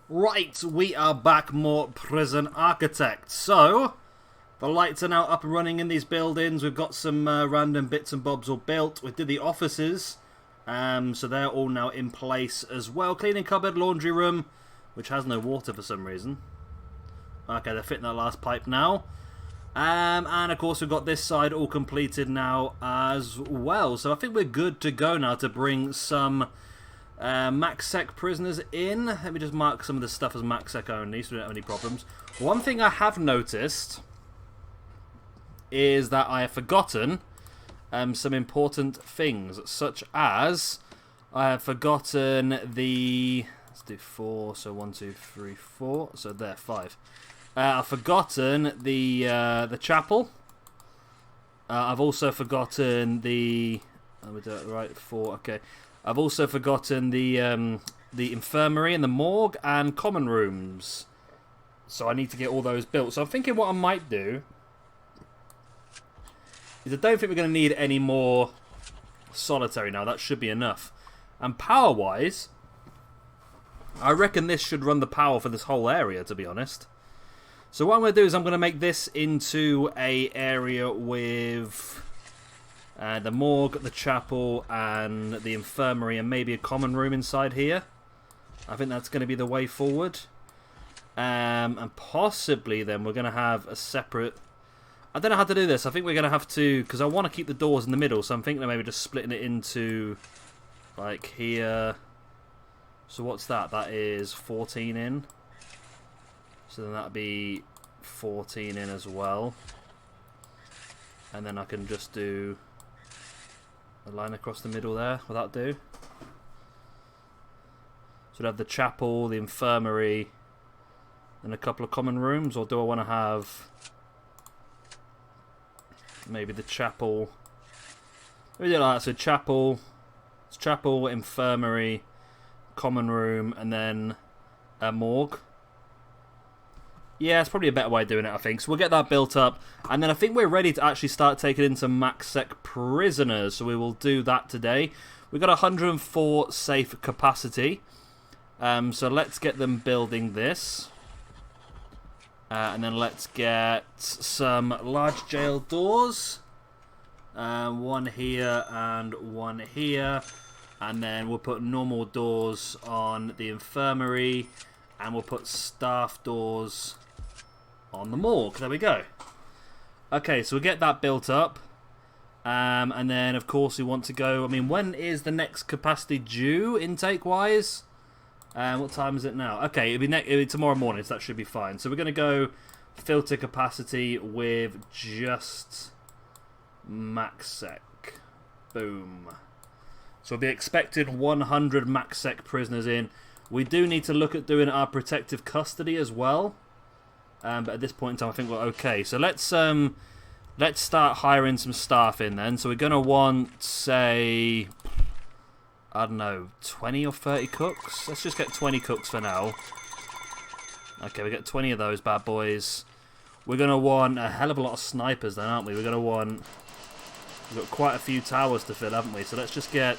Right, we are back, more Prison Architect. So, the lights are now up and running in these buildings. We've got some random bits and bobs all built. We did the offices, so they're all now in place as well. Cleaning cupboard, laundry room, which has no water for some reason. Okay, they're fitting that last pipe now. And of course we've got this side all completed now as well. So I think we're good to go now to bring some MaxSec prisoners in. Let me just mark some of this stuff as MaxSec only so we don't have any problems. One thing I have noticed is that I have forgotten some important things, such as I have forgotten the... Let's do 4, so 1, 2, 3, 4. So there, 5. I've forgotten the chapel. I've also forgotten the... Let me do it right, 4, okay. I've also forgotten the infirmary and the morgue and common rooms. So I need to get all those built. So I'm thinking what I might do is I don't think we're going to need any more solitary now. That should be enough. And power-wise, I reckon this should run the power for this whole area, to be honest. So what I'm going to do is I'm going to make this into a area with the morgue, the chapel, and the infirmary, and maybe a common room inside here. I think that's going to be the way forward. And possibly then we're going to have a separate... I don't know how to do this. I think we're going to have to... Because I want to keep the doors in the middle, so I'm thinking of maybe just splitting it into... Like here... So what's that? That is 14 in. So then that'd be 14 in as well. And then I can just do a line across the middle there. Will that do? So we'd have the chapel, the infirmary, and a couple of common rooms. Or do I want to have maybe the chapel? Maybe do like that. So chapel, infirmary, common room, and then a morgue. Yeah, it's probably a better way of doing it, I think. So we'll get that built up. And then I think we're ready to actually start taking in some MaxSec prisoners. So we will do that today. We've got 104 safe capacity. So let's get them building this. And then let's get some large jail doors. One here and one here. And then we'll put normal doors on the infirmary. And we'll put staff doors on the morgue. There we go. Okay, so we'll get that built up. And then, of course, we want to go... I mean, when is the next capacity due, intake-wise? What time is it now? Okay, it'll be tomorrow morning, so that should be fine. So we're going to go filter capacity with just MaxSec. Boom. So we'll be expected 100 MaxSec prisoners in. We do need to look at doing our protective custody as well. But at this point in time, I think we're okay. So let's start hiring some staff in then. So we're going to want, say, I don't know, 20 or 30 cooks? Let's just get 20 cooks for now. Okay, we get 20 of those bad boys. We're going to want a hell of a lot of snipers then, aren't we? We're going to want... We've got quite a few towers to fill, haven't we? So let's just get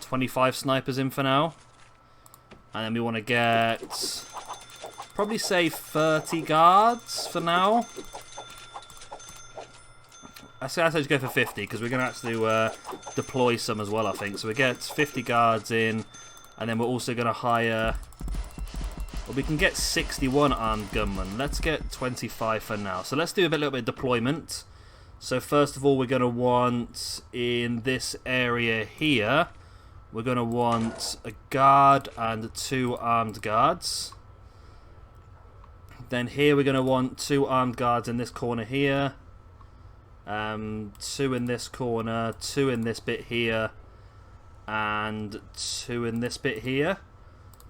25 snipers in for now. And then we want to get... Probably say 30 guards for now. I say just go for 50 because we're going to actually deploy some as well, I think. So we get 50 guards in, and then we're also going to hire... Well, we can get 61 armed gunmen. Let's get 25 for now. So let's do a little bit of deployment. So first of all, we're going to want in this area here, we're going to want a guard and 2 armed guards. Then here we're going to want 2 armed guards in this corner here. 2 in this corner, 2 in this bit here, and 2 in this bit here.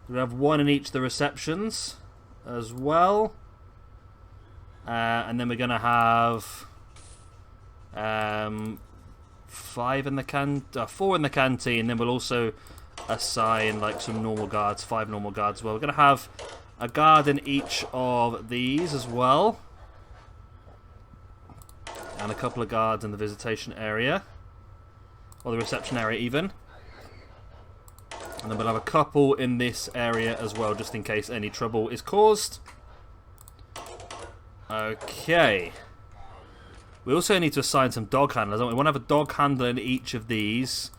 We have 1 in each of the receptions as well. And then we're going to have 4 in the canteen. Then we'll also assign like some normal guards, 5 normal guards as well. We're going to have a guard in each of these as well. And a couple of guards in the visitation area. Or the reception area even. And then we'll have a couple in this area as well, just in case any trouble is caused. Okay. We also need to assign some dog handlers, don't we? We want to have a dog handler in each of these.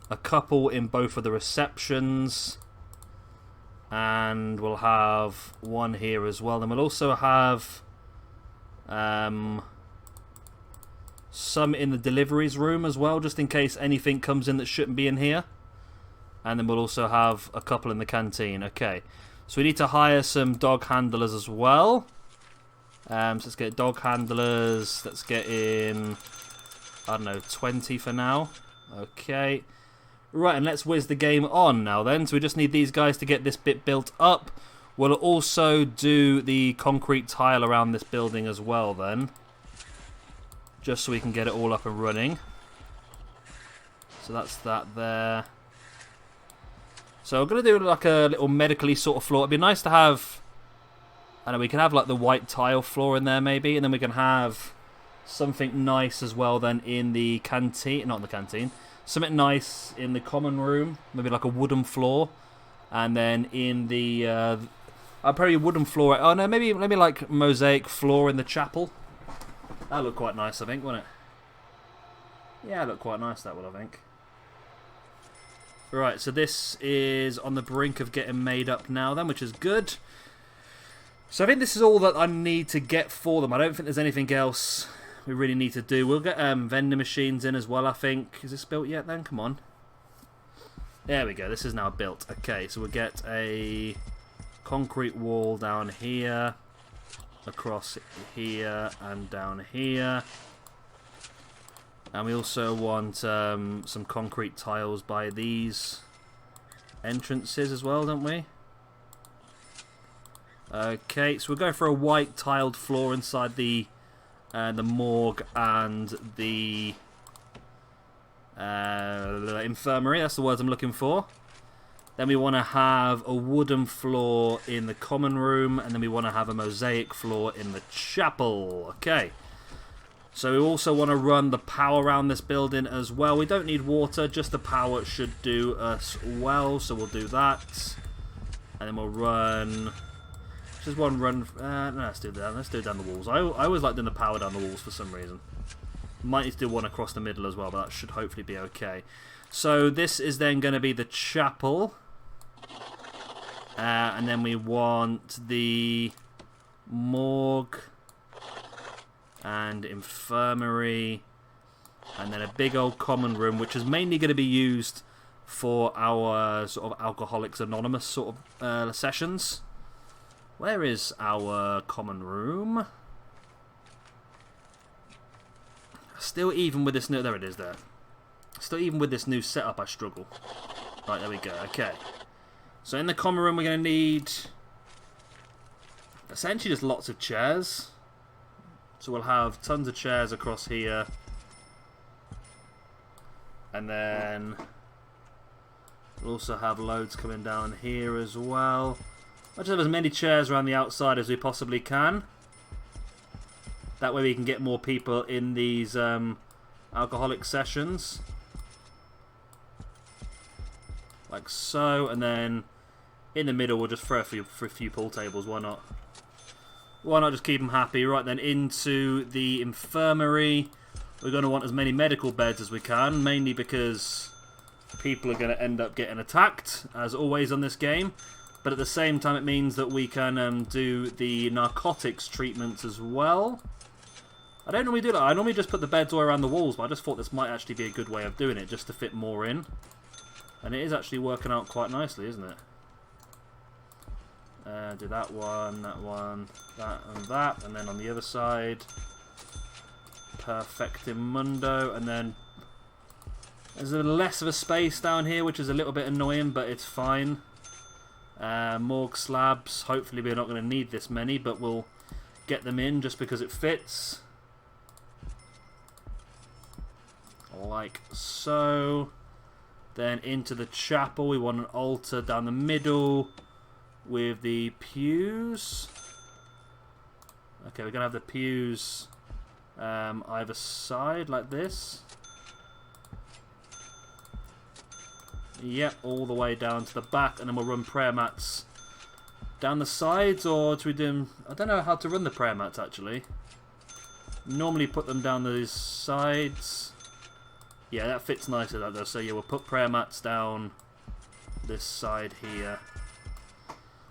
A couple in both of the receptions. And we'll have one here as well. Then we'll also have some in the deliveries room as well, just in case anything comes in that shouldn't be in here. And then we'll also have a couple in the canteen. Okay. So we need to hire some dog handlers as well. So let's get dog handlers. Let's get in, I don't know, 20 for now. Okay. Right, and let's whiz the game on now then. So we just need these guys to get this bit built up. We'll also do the concrete tile around this building as well then. Just so we can get it all up and running. So that's that there. So we're going to do like a little medically sort of floor. It'd be nice to have, I know, we can have like the white tile floor in there maybe. And then we can have something nice as well then in the canteen. Not in the canteen. Something nice in the common room. Maybe like a wooden floor. And then in the, probably wooden floor. Oh no, maybe like mosaic floor in the chapel. That'll look quite nice, I think, won't it? Yeah, it'll look quite nice, that will, I think. Right, so this is on the brink of getting made up now then, which is good. So I think this is all that I need to get for them. I don't think there's anything else we really need to do. We'll get vending machines in as well, I think. Is this built yet then? Come on. There we go. This is now built. Okay, so we'll get a concrete wall down here, across here, and down here. And we also want some concrete tiles by these entrances as well, don't we? Okay, so we'll go for a white tiled floor inside the morgue and the infirmary. That's the words I'm looking for. Then we want to have a wooden floor in the common room, and then we want to have a mosaic floor in the chapel. Okay. So we also want to run the power around this building as well. We don't need water, just the power should do us well, so we'll do that. And then we'll run... Just one run... no, let's do that. Let's do it down the walls. I always like doing the power down the walls for some reason. Might need to do one across the middle as well, but that should hopefully be okay. So this is then going to be the chapel. And then we want the morgue and infirmary, and then a big old common room, which is mainly going to be used for our sort of Alcoholics Anonymous sort of sessions. Where is our common room? Still, even with this new... There it is there. Still, even with this new setup, I struggle. Right, there we go. Okay. So in the common room, we're going to need... essentially just lots of chairs. So we'll have tons of chairs across here. And then we'll also have loads coming down here as well. I'll just have as many chairs around the outside as we possibly can. That way we can get more people in these alcoholic sessions. Like so. And then in the middle we'll just throw for a few pool tables. Why not? Why not just keep them happy? Right then, into the infirmary. We're going to want as many medical beds as we can, mainly because people are going to end up getting attacked, as always on this game. But at the same time, it means that we can do the narcotics treatments as well. I don't normally do that. I normally just put the beds all around the walls, but I just thought this might actually be a good way of doing it, just to fit more in. And it is actually working out quite nicely, isn't it? Do that one, that, and then on the other side, Perfectimundo, and then there's a less of a space down here, which is a little bit annoying, but it's fine. Morgue slabs, hopefully we're not going to need this many, but we'll get them in just because it fits. Like so. Then into the chapel, we want an altar down the middle with the pews. Okay, we're going to have the pews either side like this. Yep, all the way down to the back, and then we'll run prayer mats down the sides, or do we do them? I don't know how to run the prayer mats actually. Normally put them down those sides. Yeah, that fits nicely like that. So yeah, we'll put prayer mats down this side here.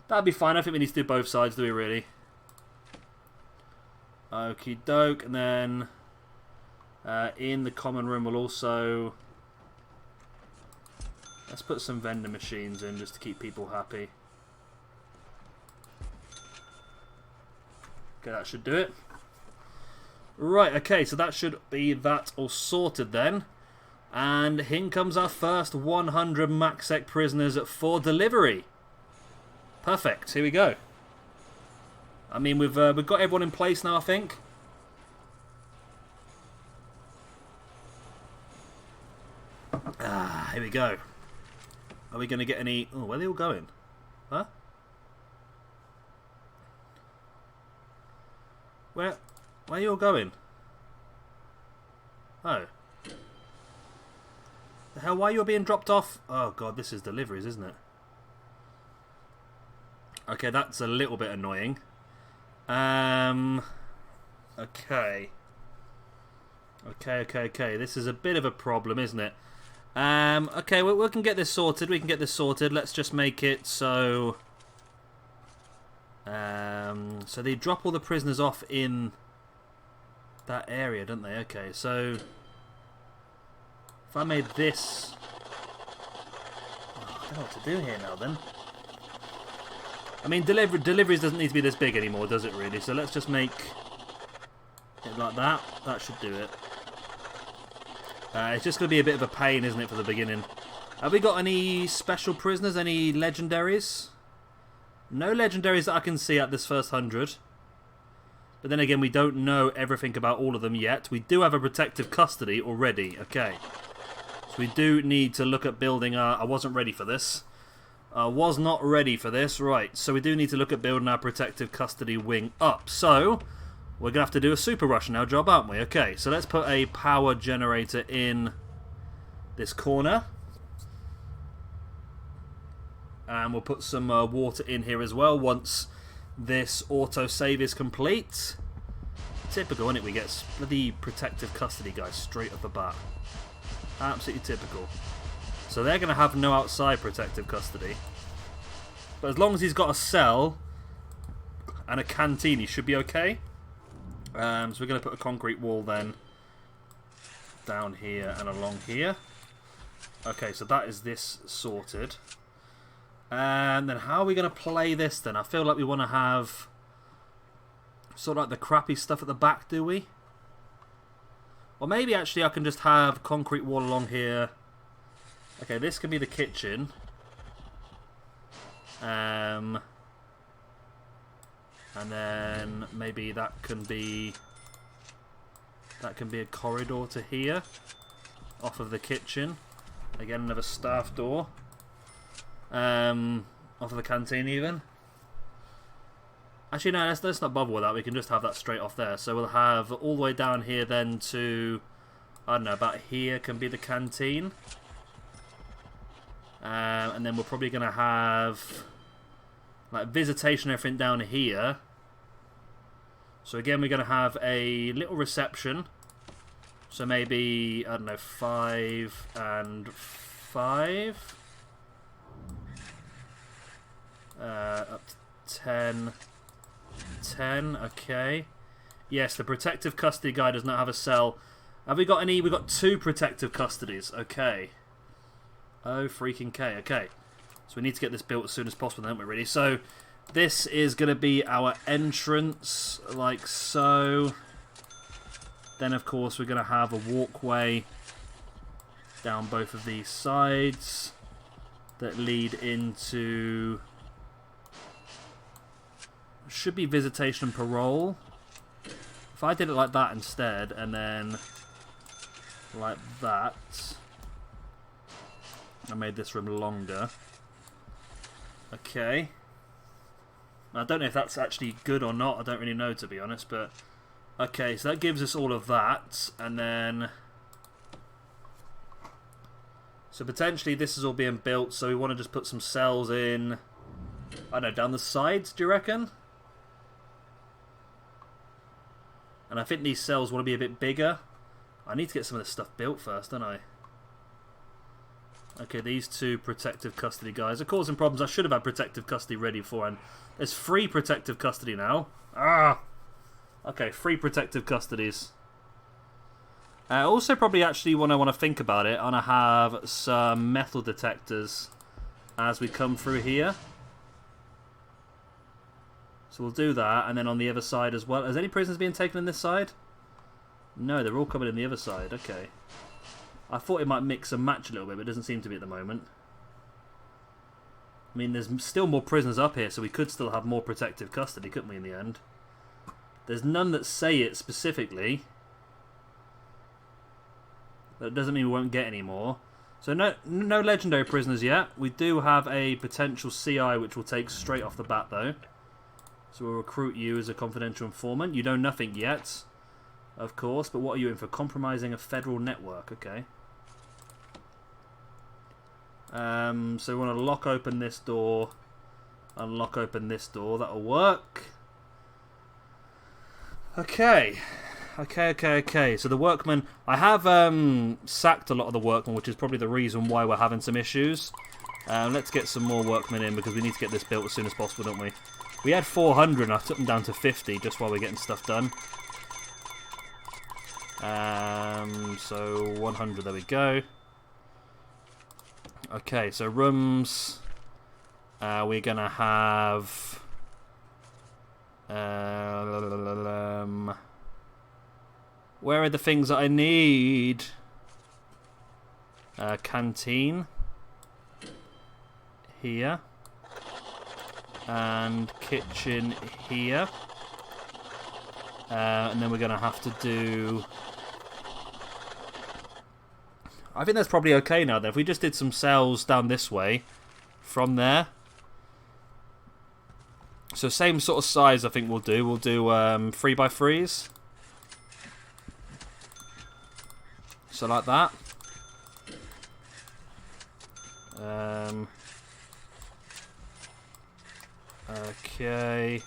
That'd be fine. I think we need to do both sides, do we really? Okie doke, and then in the common room we'll also... Let's put some vending machines in just to keep people happy. Okay, that should do it. Right, okay, so that should be that all sorted then. And in comes our first 100 MaxSec prisoners for delivery. Perfect, here we go. I mean, we've got everyone in place now, I think. Here we go. Are we going to get any... Oh, where are they all going? Huh? Where are you all going? Oh. The hell, why are you all being dropped off? Oh god, this is deliveries, isn't it? Okay, that's a little bit annoying. Okay. Okay. This is a bit of a problem, isn't it? Okay, we can get this sorted. Let's just make it so... so they drop all the prisoners off in that area, don't they? Okay, so... If I made this... Oh, I don't know what to do here now, then. I mean, deliveries doesn't need to be this big anymore, does it really? So let's just make it like that. That should do it. It's just going to be a bit of a pain, isn't it, for the beginning? Have we got any special prisoners? Any legendaries? No legendaries that I can see at this first 100. But then again, we don't know everything about all of them yet. We do have a protective custody already. Okay. So we do need to look at building our... I wasn't ready for this. I was not ready for this. Right. So we do need to look at building our protective custody wing up. So... We're going to have to do a super rush now job, aren't we? Okay, so let's put a power generator in this corner. And we'll put some water in here as well once this autosave is complete. Typical, isn't it? We get bloody protective custody guys straight off the bat. Absolutely typical. So they're going to have no outside protective custody. But as long as he's got a cell and a canteen, he should be okay. So we're going to put a concrete wall then down here and along here. Okay, so that is this sorted. And then how are we going to play this then? I feel like we want to have sort of like the crappy stuff at the back, do we? Or maybe actually I can just have concrete wall along here. Okay, this can be the kitchen. And then maybe that can be a corridor to here, off of the kitchen. Again, another staff door. Off of the canteen even. Actually, no, let's not bother with that. We can just have that straight off there. So we'll have all the way down here then to, I don't know, about here can be the canteen. And then we're probably going to have like visitation and everything down here. So again, we're going to have a little reception. So maybe, I don't know, 5 and 5. Up to 10. 10, okay. Yes, the protective custody guy does not have a cell. Have we got any? We've got 2 protective custodies. Okay. Oh, freaking K. Okay. So we need to get this built as soon as possible, don't we, really? So this is going to be our entrance, like so. Then, of course, we're going to have a walkway down both of these sides that lead into... should be visitation and parole. If I did it like that instead, and then like that, I made this room longer. Okay. I don't know if that's actually good or not. I don't really know, to be honest, but okay, so that gives us all of that, and then So potentially this is all being built, so we want to just put some cells in, I don't know, down the sides, do you reckon? And I think these cells want to be a bit bigger. I need to get some of this stuff built first, don't I? Okay, these two protective custody guys are causing problems. I should have had protective custody ready beforehand. There's 3 protective custody now. Ah! Okay, 3 protective custodies. Also, probably actually when I want to think about it, I want to have some metal detectors as we come through here. So we'll do that, and then on the other side as well. Is any prisoners being taken on this side? No, they're all coming in the other side. Okay. I thought it might mix and match a little bit, but it doesn't seem to be at the moment. I mean, there's still more prisoners up here, so we could still have more protective custody, couldn't we, in the end? There's none that say it specifically. That doesn't mean we won't get any more. So no legendary prisoners yet. We do have a potential CI which we'll take straight off the bat though. So we'll recruit you as a confidential informant. You know nothing yet, of course, but what are you in for? Compromising a federal network, okay. So we want to lock open this door and lock open this door. That'll work. Okay. So the workmen, I have sacked a lot of the workmen, which is probably the reason why we're having some issues. Let's get some more workmen in because we need to get this built as soon as possible, don't we? We had 400 and I took them down to 50 just while we're getting stuff done. So 100, there we go. Okay, so rooms, we're going to have... where are the things that I need? Canteen. Here. And kitchen here. And then we're going to have to do... I think that's probably okay now then. If we just did some cells down this way from there. So same sort of size I think we'll do. We'll do 3x3s. So like that. Okay.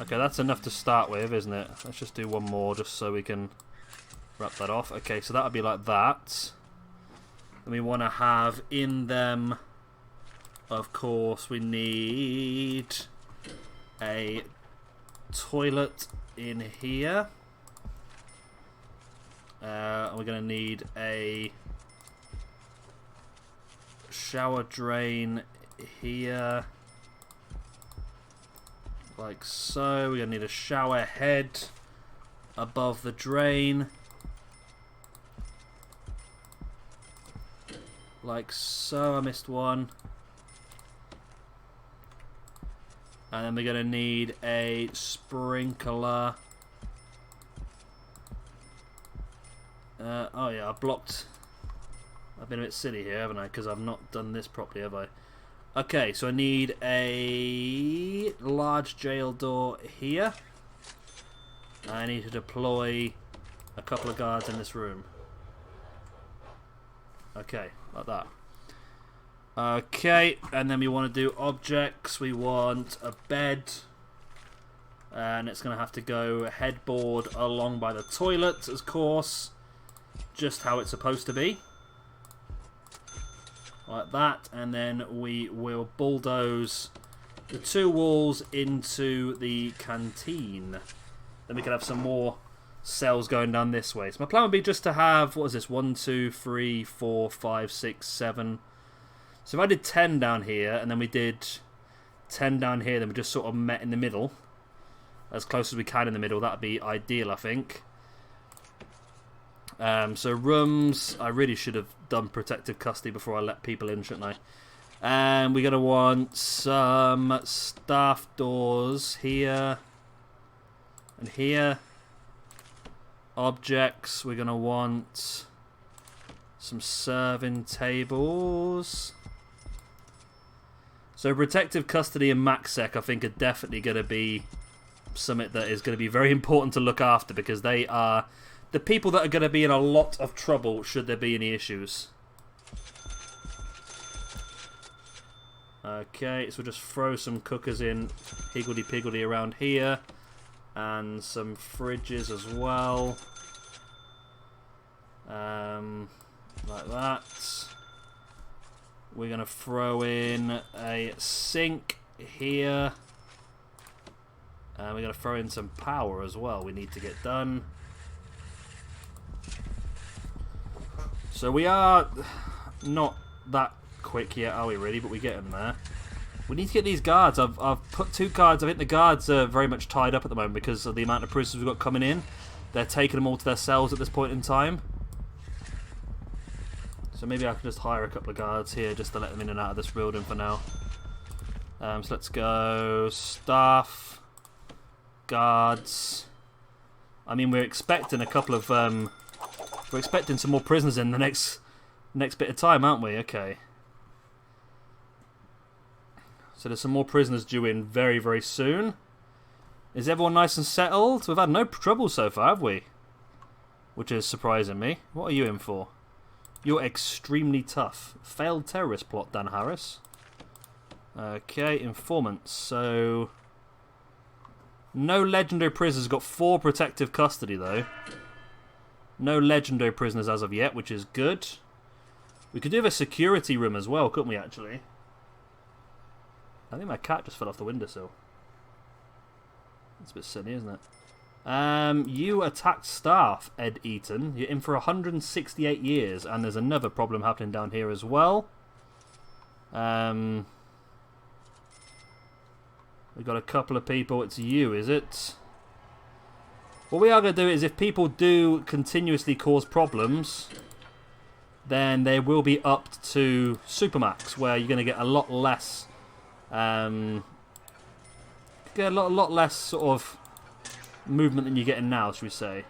Okay, that's enough to start with, isn't it? Let's just do one more just so we can wrap that off. Okay, so that'll be like that. And we want to have in them, of course, we need a toilet in here. We're going to need a shower drain here. Like so. We're going to need a shower head above the drain. Like so. I missed one. And then we're going to need a sprinkler. Oh yeah, I've been a bit silly here, haven't I? Because I've not done this properly, have I? Okay, so I need a large jail door here. I need to deploy a couple of guards in this room. Okay, like that. Okay, and then we want to do objects. We want a bed. And it's going to have to go headboard along by the toilet, of course. Just how it's supposed to be. Like that. And then we will bulldoze the 2 walls into the canteen. Then we can have some more cells going down this way. So my plan would be just to have, what is this, 1, 2, 3, 4, 5, 6, 7. So if I did 10 down here, and then we did 10 down here, then we just sort of met in the middle. As close as we can in the middle, that would be ideal, I think. So rooms, I really should have done protective custody before I let people in, shouldn't I? And we're going to want some staff doors here and here. Objects, we're going to want some serving tables. So protective custody and MaxSec, I think, are definitely going to be something that is going to be very important to look after because they are the people that are going to be in a lot of trouble should there be any issues. Okay, so we'll just throw some cookers in higgledy-piggledy around here. And some fridges as well. Like that. We're going to throw in a sink here. And we're going to throw in some power as well. We need to get done. So we are not that quick yet, are we really? But we're getting there. We need to get these guards. I've put 2 guards. I think the guards are very much tied up at the moment because of the amount of prisoners we've got coming in. They're taking them all to their cells at this point in time. So maybe I can just hire a couple of guards here just to let them in and out of this building for now. So let's go staff, guards. I mean, we're expecting a couple of we're expecting some more prisoners in the next bit of time, aren't we? Okay. So there's some more prisoners due in very, very soon. Is everyone nice and settled? We've had no trouble so far, have we? Which is surprising me. What are you in for? You're extremely tough. Failed terrorist plot, Dan Harris. Okay, informants. So no legendary prisoners. Got 4 protective custody though. No legendary prisoners as of yet, which is good. We could do a security room as well, couldn't we actually? I think my cat just fell off the windowsill. That's a bit silly, isn't it? You attacked staff, Ed Eaton. You're in for 168 years, and there's another problem happening down here as well. We've got a couple of people. It's you, is it? What we are going to do is if people do continuously cause problems, then they will be upped to Supermax, where you're going to get a lot less... get a lot less sort of movement than you're getting now, should we say.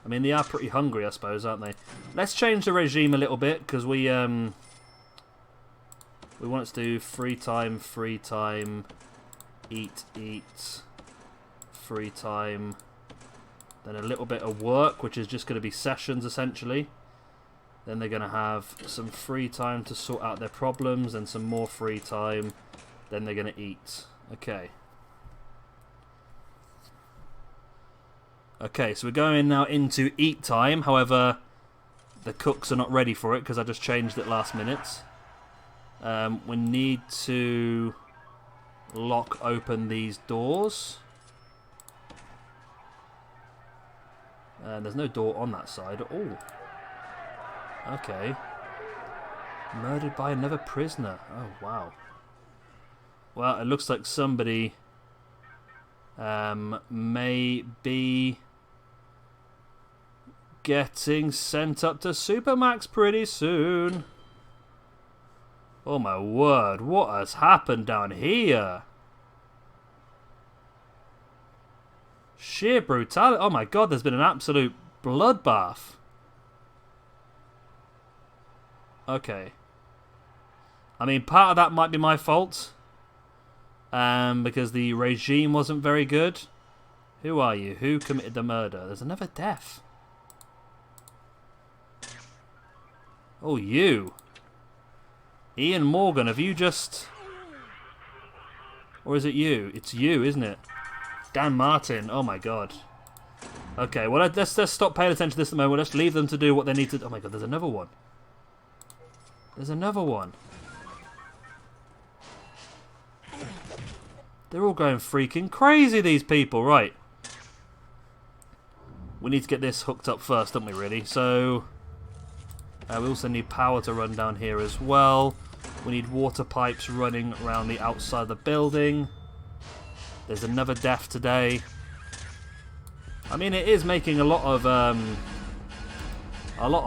I mean, they are pretty hungry, I suppose, aren't they? Let's change the regime a little bit, because we want it to do free time, eat, free time, then a little bit of work, which is just going to be sessions, essentially. Then they're going to have some free time to sort out their problems, and some more free time. Then they're going to eat. Okay. Okay, so we're going now into eat time. However, the cooks are not ready for it because I just changed it last minute. We need to lock open these doors. And there's no door on that side. Oh. Okay. Murdered by another prisoner. Oh, wow. Well, it looks like somebody may be getting sent up to Supermax pretty soon. Oh my word, what has happened down here? Sheer brutality. Oh my god, there's been an absolute bloodbath. Okay. I mean, part of that might be my fault. Because the regime wasn't very good. Who are you? Who committed the murder? There's another death. Oh, you. Ian Morgan, have you just... Or is it you? It's you, isn't it? Dan Martin. Oh my god. Okay, well, let's stop paying attention to this at the moment. Let's leave them to do what they need to do. Oh my god, there's another one. There's another one. They're all going freaking crazy, these people. Right. We need to get this hooked up first, don't we, really? So, we also need power to run down here as well. We need water pipes running around the outside of the building. There's another death today. I mean, it is making a lot of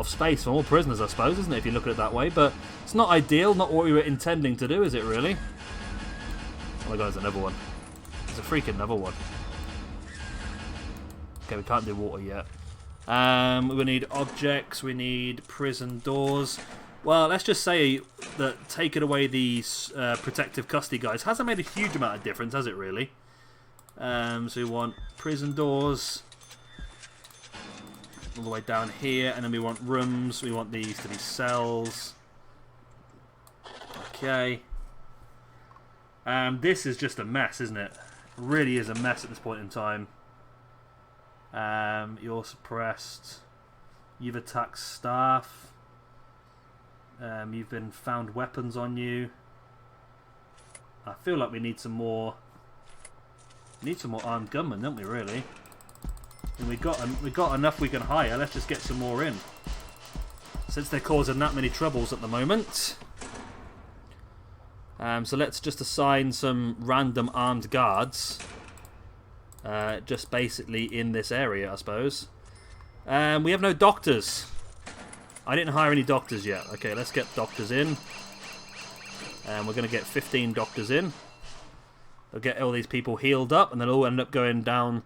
space for more prisoners, I suppose, isn't it, if you look at it that way? But it's not ideal, not what we were intending to do, is it, really? Oh my god, there's another one. There's a freaking another one. Okay, we can't do water yet. We need objects, we need prison doors. Well, let's just say that taking away these protective custody guys hasn't made a huge amount of difference, has it really? So we want prison doors. all the way down here, and then we want rooms. We want these to be cells. Okay. This is just a mess, isn't it? It really is a mess at this point in time. You're suppressed. You've attacked staff. You've been found weapons on you. I feel like we need some more. Need some more armed gunmen, don't we? Really? And we got enough we can hire. Let's just get some more in. Since they're causing that many troubles at the moment. So let's just assign some random armed guards. Just basically in this area, I suppose. We have no doctors. I didn't hire any doctors yet. Okay, let's get doctors in. And we're going to get 15 doctors in. They'll get all these people healed up, and they'll all end up going down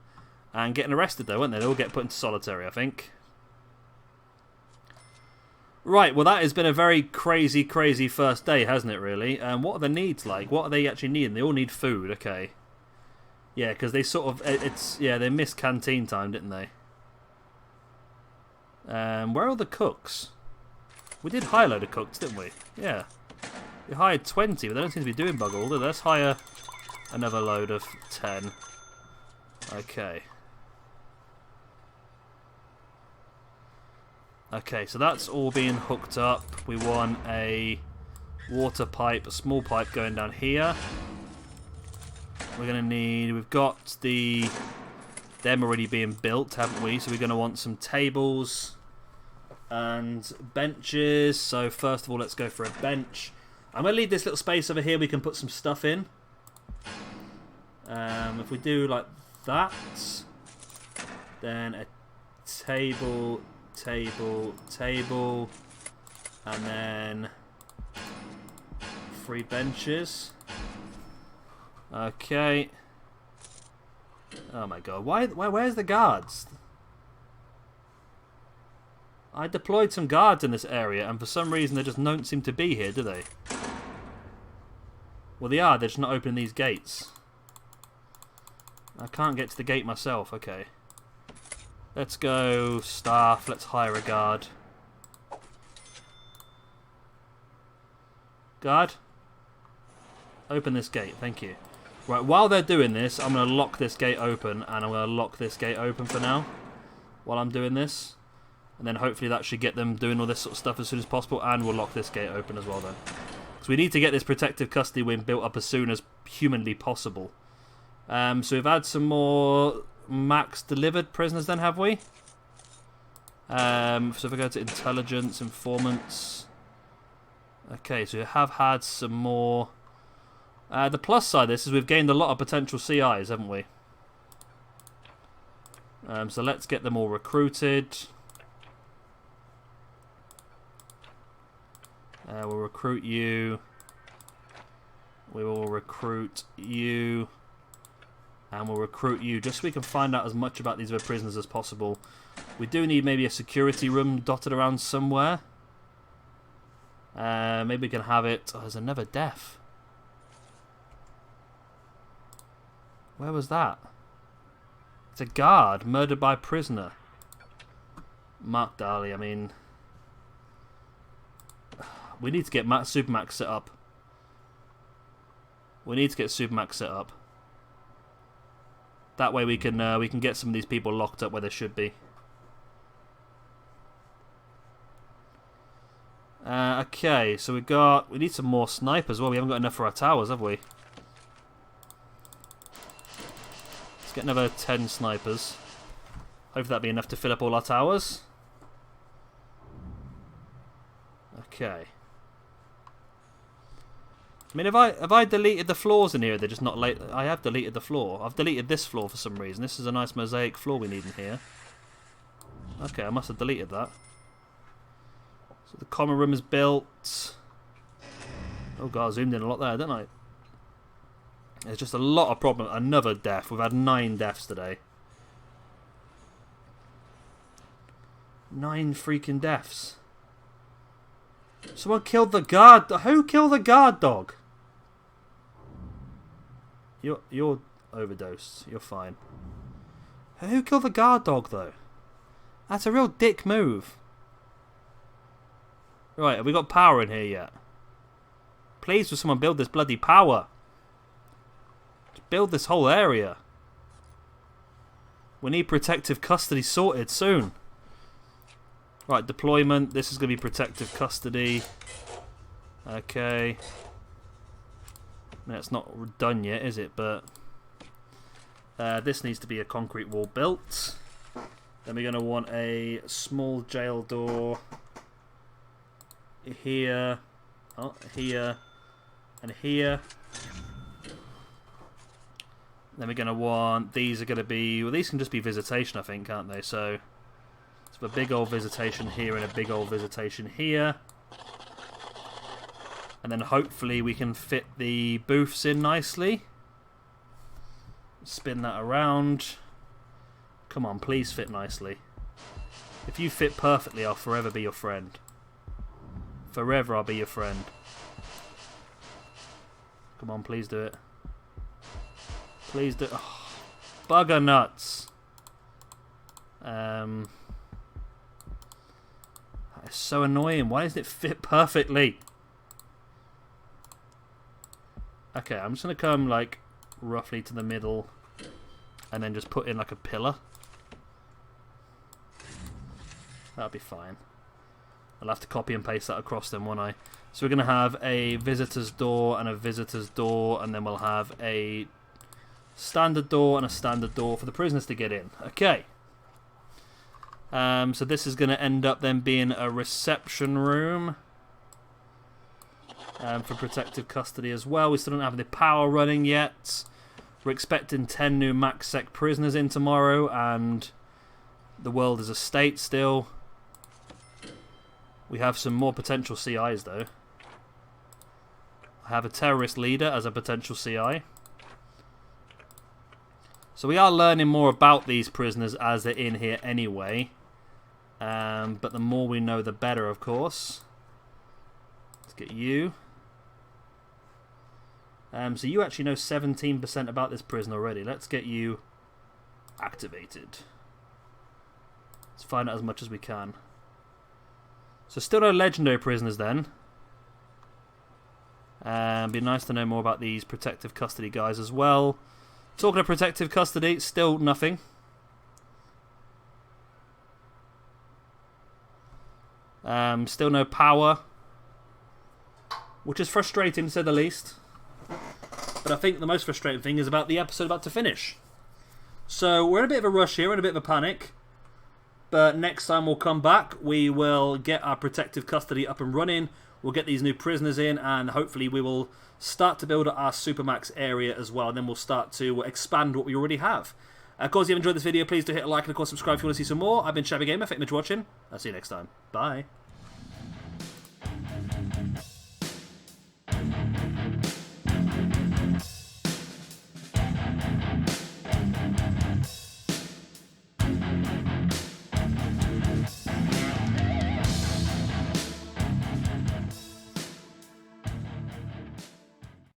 and getting arrested, though, won't they? They'll all get put into solitary, I think. Right, well, that has been a very crazy, crazy first day, hasn't it, really? What are the needs like? What are they actually needing? They all need food, okay. Yeah, because they sort of... they missed canteen time, didn't they? Where are the cooks? We did hire a load of cooks, didn't we? Yeah. We hired 20, but they don't seem to be doing bug all. Let's hire another load of 10. Okay. Okay, so that's all being hooked up. We want a water pipe, a small pipe going down here. We're going to need... We've got them already being built, haven't we? So we're going to want some tables and benches. So first of all, let's go for a bench. I'm going to leave this little space over here we can put some stuff in. If we do like that, then a table, and then 3 benches. Okay. Oh my god, where's the guards? I deployed some guards in this area, and for some reason they just don't seem to be here, do they? Well, they are, they're just not opening these gates. I can't get to the gate myself, okay. Let's go staff, let's hire a guard. Guard? Open this gate, thank you. Right, while they're doing this, I'm going to lock this gate open, and I'm going to lock this gate open for now, while I'm doing this. And then hopefully that should get them doing all this sort of stuff as soon as possible, and we'll lock this gate open as well then. Because we need to get this protective custody wing built up as soon as humanly possible. So we've had some more max delivered prisoners then, have we? So if we go to intelligence, informants. Okay, so we have had some more. The plus side of this is we've gained a lot of potential CIs, haven't we? So let's get them all recruited. We'll recruit you. We will recruit you. And we'll recruit you just so we can find out as much about these other prisoners as possible. We do need maybe a security room dotted around somewhere. Maybe we can have it... Oh, there's another death. Where was that? It's a guard murdered by a prisoner. Mark Daly, I mean... We need to get Supermax set up. We need to get Supermax set up. That way we can get some of these people locked up where they should be. Okay, so we need some more snipers. Well, we haven't got enough for our towers, have we? Let's get another 10 snipers. Hopefully that'll be enough to fill up all our towers. Okay. I mean, have I deleted the floors in here? They're just not late. I have deleted the floor. I've deleted this floor for some reason. This is a nice mosaic floor we need in here. Okay, I must have deleted that. So the common room is built. Oh god, I zoomed in a lot there, didn't I? There's just a lot of problems. Another death. We've had 9 deaths today. 9 freaking deaths. Someone killed the guard. Who killed the guard dog? You're overdosed. You're fine. Who killed the guard dog though? That's a real dick move. Right, have we got power in here yet? Please, will someone build this bloody power? Just build this whole area. We need protective custody sorted soon. Right, deployment. This is going to be protective custody. Okay. It's not done yet, is it? But this needs to be a concrete wall built. Then we're going to want a small jail door here, here, and here. Then we're going to want, these are going to be, well, these can just be visitation, I think, can't they? So a big old visitation here and a big old visitation here. And then hopefully we can fit the booths in nicely. Spin that around. Come on, please fit nicely. If you fit perfectly, I'll forever be your friend. Forever I'll be your friend. Come on, please do it. Please do it. Oh, bugger nuts. That is so annoying. Why doesn't it fit perfectly? Okay, I'm just going to come like roughly to the middle and then just put in like a pillar. That'll be fine. I'll have to copy and paste that across them, won't I? So we're going to have a visitor's door and a visitor's door, and then we'll have a standard door and a standard door for the prisoners to get in. Okay. So this is going to end up then being a reception room for protective custody as well. We still don't have the power running yet. We're expecting 10 new MaxSec prisoners in tomorrow, and the world is a state still. We have some more potential CIs though. I have a terrorist leader as a potential CI. So we are learning more about these prisoners as they're in here anyway. But the more we know, the better, of course. Let's get you. So you actually know 17% about this prison already. Let's get you activated. Let's find out as much as we can. So still no legendary prisoners then. Be nice to know more about these protective custody guys as well. Talking of protective custody, still nothing. Still no power, which is frustrating to say the least. But I think the most frustrating thing is about the episode about to finish. So we're in a bit of a rush here, we're in a bit of a panic. But next time we'll come back, we will get our protective custody up and running. We'll get these new prisoners in, and hopefully we will start to build our Supermax area as well. And then we'll start to expand what we already have. Of course, if you enjoyed this video, please do hit a like and of course subscribe if you want to see some more. I've been Shabby Gamer, thank you for watching. I'll see you next time. Bye.